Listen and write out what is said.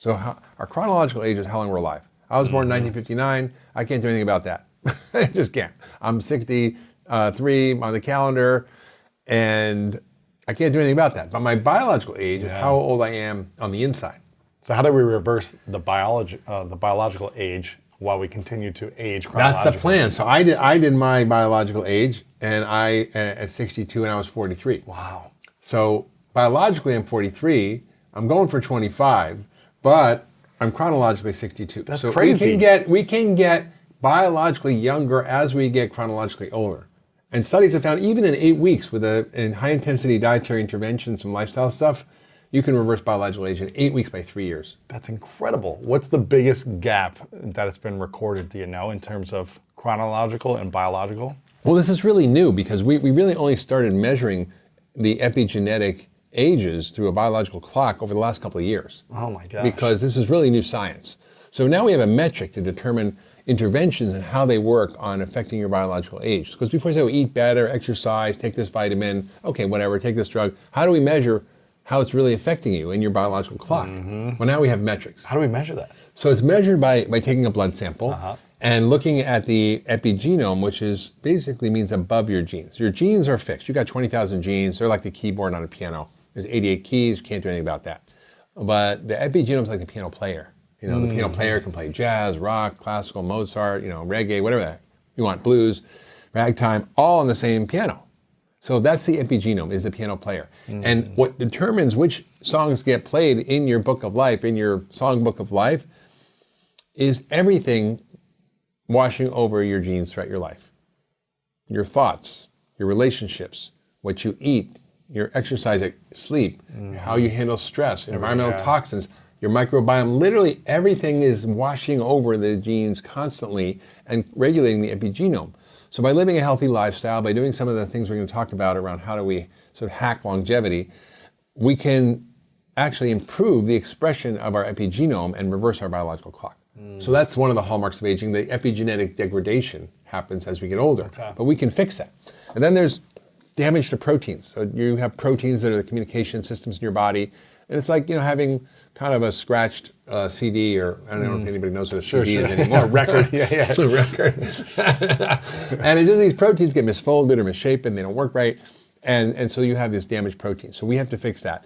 So our chronological age is how long we're alive. I was born in 1959. I can't do anything about that. I just can't. I'm 63 on the calendar, and I can't do anything about that. But my biological age is how old I am on the inside. So how do we reverse the biological age while we continue to age chronologically? That's the plan. So I did my biological age, and I at 62, and I was 43. Wow. So biologically, I'm 43. I'm going for 25, but I'm chronologically 62. That's so crazy. We can get biologically younger as we get chronologically older. And studies have found even in 8 weeks in high intensity dietary interventions, some lifestyle stuff, you can reverse biological age in 8 weeks by 3 years. That's incredible. What's the biggest gap that has been recorded, do you know, in terms of chronological and biological? Well, this is really new because we really only started measuring the epigenetic ages through a biological clock over the last couple of years. Oh my gosh. Because this is really new science. So now we have a metric to determine interventions and how they work on affecting your biological age. Because before you say, eat better, exercise, take this vitamin, okay, whatever, take this drug. How do we measure how it's really affecting you in your biological clock? Well, now we have metrics. How do we measure that? So it's measured by taking a blood sample and looking at the epigenome, which is basically means above your genes. Your genes are fixed. You got 20,000 genes. They're like the keyboard on a piano. There's 88 keys. You can't do anything about that. But the epigenome is like the piano player. You know, the piano player can play jazz, rock, classical, Mozart, reggae, whatever that you want, blues, ragtime, all on the same piano. So that's the epigenome, is the piano player. And what determines which songs get played in your book of life, in your song book of life, is everything washing over your genes throughout your life. Your thoughts, your relationships, what you eat, your exercise, sleep, how you handle stress, environmental toxins, your microbiome, literally everything is washing over the genes constantly and regulating the epigenome. So by living a healthy lifestyle, by doing some of the things we're going to talk about around how do we sort of hack longevity, we can actually improve the expression of our epigenome and reverse our biological clock. So that's one of the hallmarks of aging. The epigenetic degradation happens as we get older, but we can fix that. And then there's damage to proteins. So you have proteins that are the communication systems in your body, and it's like having kind of a scratched CD, or I don't know if anybody knows what a CD is anymore. A record, yeah. A record. And it's just these proteins get misfolded or misshapen, they don't work right, and so you have this damaged protein. So we have to fix that.